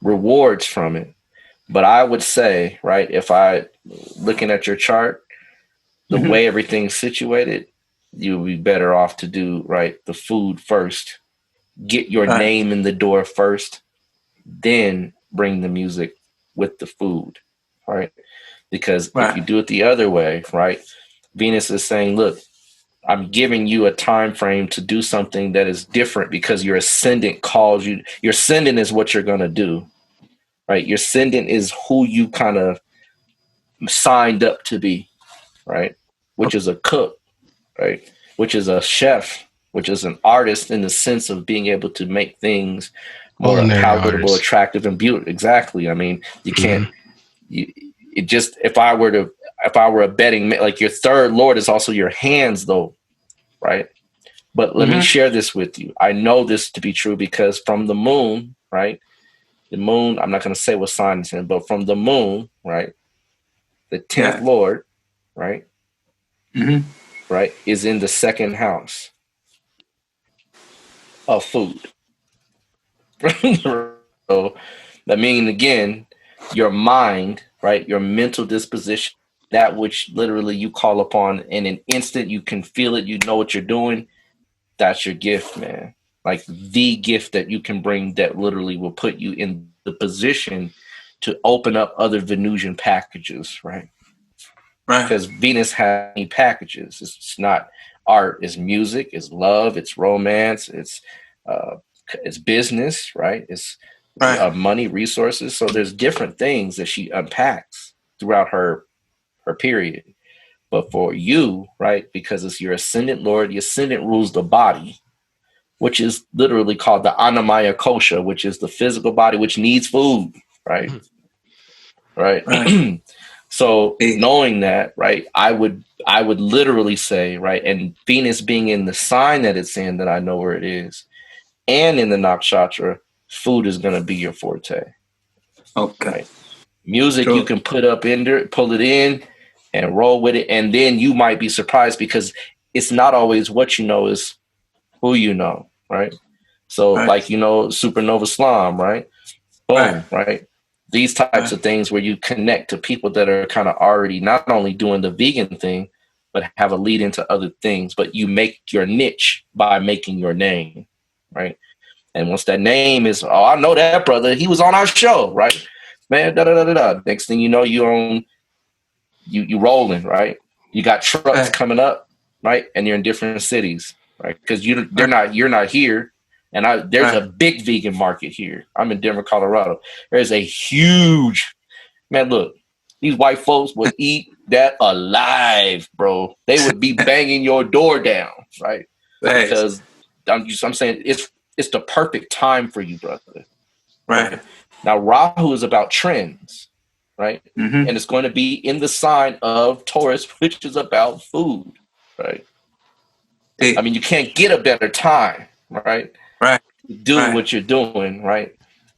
Speaker 3: rewards from it. But I would say, right, if I looking at your chart, the way everything's situated, you'll be better off to do, right, the food first. Get your name in the door first, then bring the music with the food, right? Because
Speaker 4: Right.
Speaker 3: if you do it the other way, right, Venus is saying, look, I'm giving you a time frame to do something that is different because your ascendant calls you. Your ascendant is what you're going to do, right? Your ascendant is who you kind of signed up to be, right? Which is a cook, right? Which is a chef, which is an artist in the sense of being able to make things more
Speaker 2: Culinary
Speaker 3: palatable,
Speaker 2: artist.
Speaker 3: attractive, and beautiful. Exactly. I mean, you can't.
Speaker 2: Mm-hmm.
Speaker 3: It just if I were a betting, like your third lord is also your hands, though, right? But let me share this with you. I know this to be true because from the moon, right? The moon, I'm not going to say what sign it's in, but from the moon, right? The 10th lord, right? Right, is in the second house of food. So that means, again, your mind, right? Your mental disposition, that which literally you call upon in an instant, you can feel it, you know what you're doing. That's your gift, man. Like the gift that you can bring that literally will put you in the position to open up other Venusian packages, right?
Speaker 4: Right.
Speaker 3: Because Venus has many packages. It's not art, it's music, it's love, it's romance, it's business, right? It's money, resources. So there's different things that she unpacks throughout her period. But for you, right, because it's your ascendant lord, the ascendant rules the body, which is literally called the Anamaya Kosha, which is the physical body, which needs food, right? Right. So knowing that, right, I would literally say, right, and Venus being in the sign that it's in, that I know where it is, and in the nakshatra, food is going to be your forte.
Speaker 4: Okay.
Speaker 3: Right? Music, you can put up in there, pull it in, and roll with it, and then you might be surprised because it's not always what you know, is who you know, right? So, like, you know, Supernova Slum, right? Boom, right? These types of things where you connect to people that are kind of already not only doing the vegan thing, but have a lead into other things. But you make your niche by making your name, right? And once that name is, oh, I know that brother, he was on our show, right? Man, da da da da da. Next thing you know, you rolling, right? You got trucks coming up, right? And you're in different cities, right? Because you're not here. And there's a big vegan market here. I'm in Denver, Colorado. There's a huge, man, look, these white folks would eat that alive, bro. They would be banging your door down, right? Because I'm saying it's the perfect time for you, brother.
Speaker 4: Right.
Speaker 3: Now, Rahu is about trends, right? And it's going to be in the sign of Taurus, which is about food, right? I mean, you can't get a better time, right?
Speaker 4: Right.
Speaker 3: Do what you're doing, right?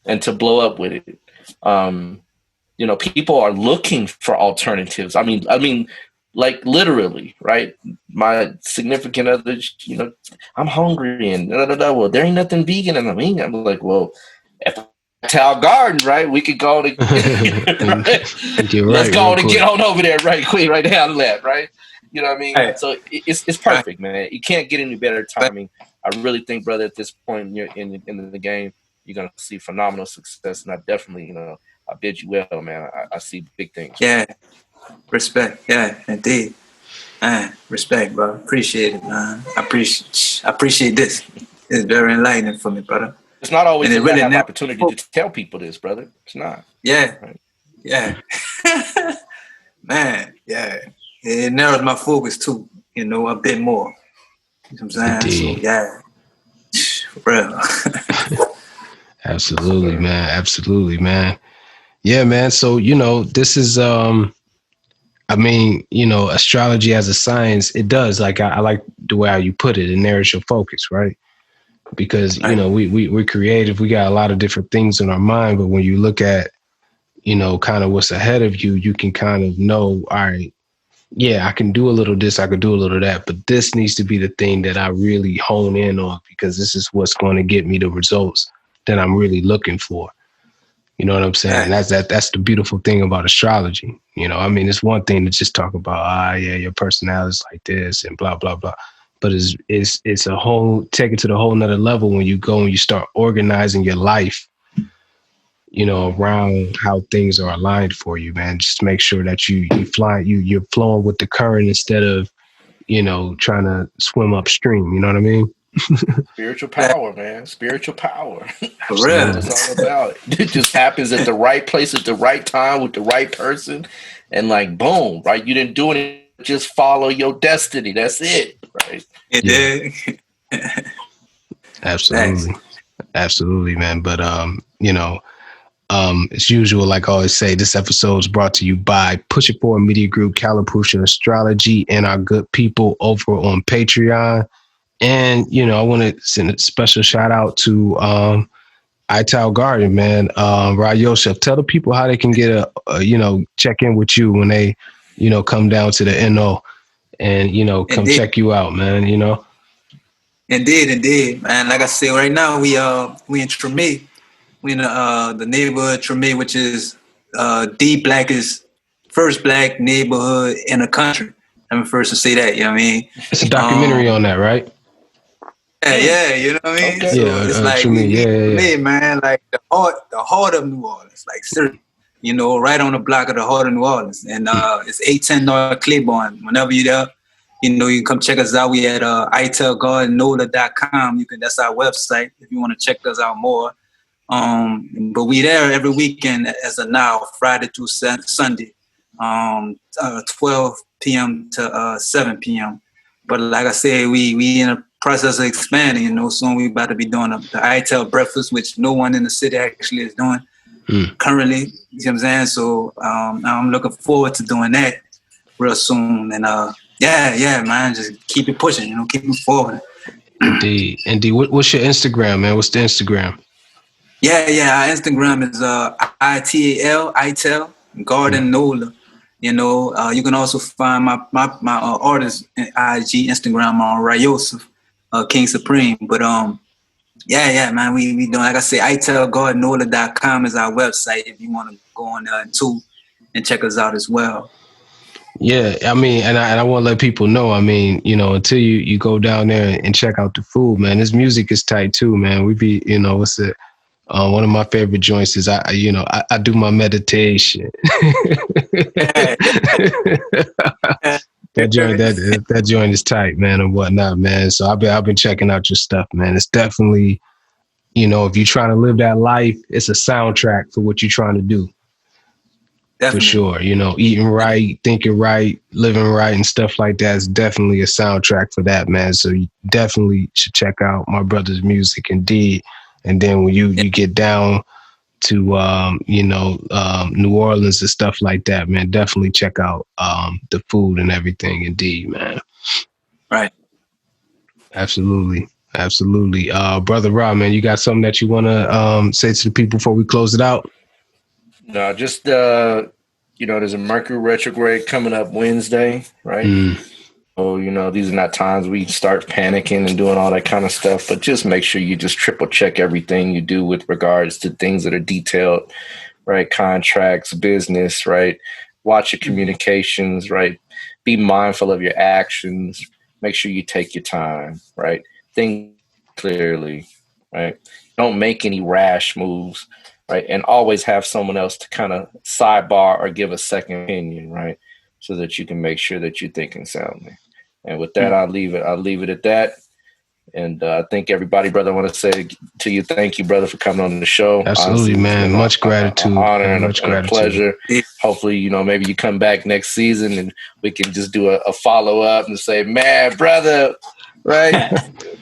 Speaker 3: And to blow up with it. You know, people are looking for alternatives. I mean, like literally, right? My significant other, you know, I'm hungry and da, da, da. Well, there ain't nothing vegan in me. I'm like, well, if Ital Garden, right? We could go to let's go on and get on over there right quick, right down the left, right? You know what I mean? Right. So it's perfect, man. You can't get any better timing. I really think, brother, at this point in the game, you're gonna see phenomenal success, and I definitely, you know, I bid you well, man. I see big things.
Speaker 4: Yeah, respect. Yeah, indeed. Respect, bro. Appreciate it, man. I appreciate this. It's very enlightening for me, brother.
Speaker 3: It's not always that really I have opportunity to tell people this, brother. It's not.
Speaker 4: Yeah.
Speaker 3: Right.
Speaker 4: Yeah. Man, yeah. It narrows my focus too, you know, a bit more. You know what I'm saying? So, yeah. For real.
Speaker 2: Absolutely, man. Absolutely, man. Yeah, man. So, you know, this is, I mean, you know, astrology as a science, it does. Like, I like the way how you put it. It narrows your focus, right? Because, you know, we're creative. We got a lot of different things in our mind. But when you look at, you know, kind of what's ahead of you, you can kind of know, all right, yeah, I can do a little this, I could do a little that, but this needs to be the thing that I really hone in on because this is what's going to get me the results that I'm really looking for. You know what I'm saying? That's the beautiful thing about astrology. You know, I mean, it's one thing to just talk about, yeah, your personality's like this and blah, blah, blah. But it's a whole, take it to the whole nother level when you go and you start organizing your life around how things are aligned for you, man. Just make sure that you're flowing with the current instead of, trying to swim upstream. You know what I mean?
Speaker 3: Spiritual power, man. Spiritual power.
Speaker 4: For
Speaker 3: That's
Speaker 4: real.
Speaker 3: what it's all about. It just happens at the right place at the right time with the right person. And like, boom, right? You didn't do anything. Just follow your destiny. That's it, right?
Speaker 4: It did.
Speaker 2: Absolutely. Absolutely, man. But, as usual, like I always say, this episode is brought to you by Push It Forward Media Group, Caliprucia Astrology, and our good people over on Patreon. And, I want to send a special shout out to Ital Garden, man. Yoseph, tell the people how they can get check in with you when they, come down to the NO and, come
Speaker 4: Indeed.
Speaker 2: check you out, man,
Speaker 4: Indeed, man. Like I said, right now we in Treme. We in the neighborhood Treme, which is the first black neighborhood in the country. I'm the first to say that. You know what I mean?
Speaker 2: It's a documentary on that, right?
Speaker 4: Yeah, you know what I mean?
Speaker 2: Okay.
Speaker 4: So
Speaker 2: Yeah,
Speaker 4: it's like
Speaker 2: Treme,
Speaker 4: man, like the heart of New Orleans, like seriously, right on the block of the heart of New Orleans, and it's 810 North Claiborne. Whenever you're there, you can come check us out. We at Ital Garden NOLA.com. That's our website if you want to check us out more. But we there every weekend as of now, Friday through Sunday, 12 p.m. to 7 p.m. But like I said, we in a process of expanding. Soon we about to be doing the I-TAL breakfast, which no one in the city actually is doing currently. You see what I'm saying? So I'm looking forward to doing that real soon. And yeah, man, just keep it pushing. Keep it forward.
Speaker 2: Indeed. What's your Instagram, man? What's the Instagram?
Speaker 4: Yeah. Our Instagram is ITAL Garden NOLA. You can also find my artist IG Instagram on Yoseph Supreme. But yeah, man, we doing, like I say, Ital Garden NOLA.com is our website if you want to go on there too and check us out as well.
Speaker 2: Yeah, I mean, and I want to let people know, I mean, until you go down there and check out the food, man, this music is tight too, man. We be, what's it? One of my favorite joints is I do my meditation. that joint is tight, man, and whatnot, man. So I've been checking out your stuff, man. It's definitely, if you're trying to live that life, it's a soundtrack for what you're trying to do. Definitely. For sure. Eating right, thinking right, living right, and stuff like that is definitely a soundtrack for that, man. So you definitely should check out my brother's music, indeed. And then when you get down to New Orleans and stuff like that, man, definitely check out the food and everything, indeed, man.
Speaker 4: Right.
Speaker 2: Absolutely. Brother Rob, man, you got something that you want to say to the people before we close it out?
Speaker 3: No, just there's a Mercury retrograde coming up Wednesday, right? So, these are not times we start panicking and doing all that kind of stuff, but just make sure you just triple check everything you do with regards to things that are detailed, right? Contracts, business, right? Watch your communications, right? Be mindful of your actions. Make sure you take your time, right? Think clearly, right? Don't make any rash moves, right? And always have someone else to kind of sidebar or give a second opinion, right? So that you can make sure that you're thinking soundly. And with that, I'll leave it at that. And I thank everybody, brother. I want to say to you, thank you, brother, for coming on the show.
Speaker 2: Absolutely, honestly, man. Much gratitude.
Speaker 3: An honor and a pleasure. Hopefully, maybe you come back next season and we can just do a follow-up and say, man, brother, right?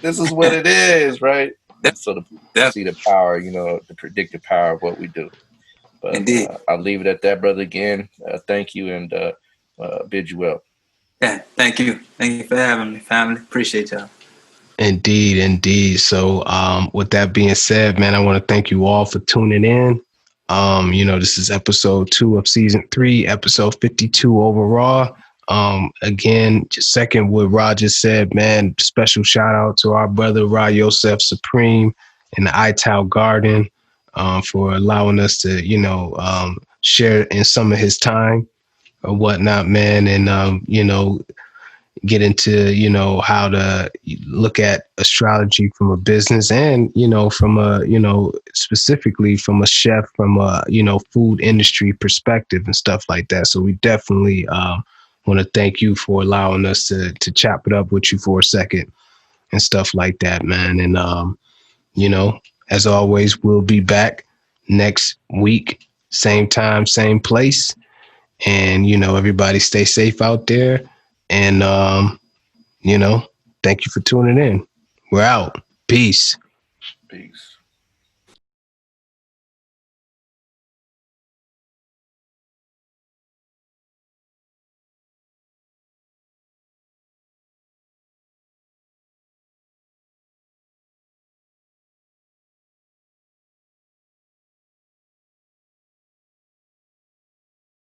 Speaker 3: This is what it is, right? So to see the power, the predictive power of what we do. But I'll leave it at that, brother, again. Thank you and bid you well.
Speaker 4: Yeah, thank you. Thank you for having me, family. Appreciate y'all.
Speaker 2: Indeed. So with that being said, man, I want to thank you all for tuning in. This is episode 2 of season 3, episode 52 overall. Again, just second what Roger said, man, special shout out to our brother, Yoseph Supreme in the Ital Garden for allowing us to, share in some of his time or whatnot, man. And, get into, you know, how to look at astrology from a business and, you know, from a, you know, specifically from a chef, from a, you know, food industry perspective and stuff like that. So we definitely want to thank you for allowing us to chop it up with you for a second and stuff like that, man. And, you know, as always, we'll be back next week, same time, same place. And, you know, everybody stay safe out there. And, you know, thank you for tuning in. We're out. Peace.
Speaker 3: Peace.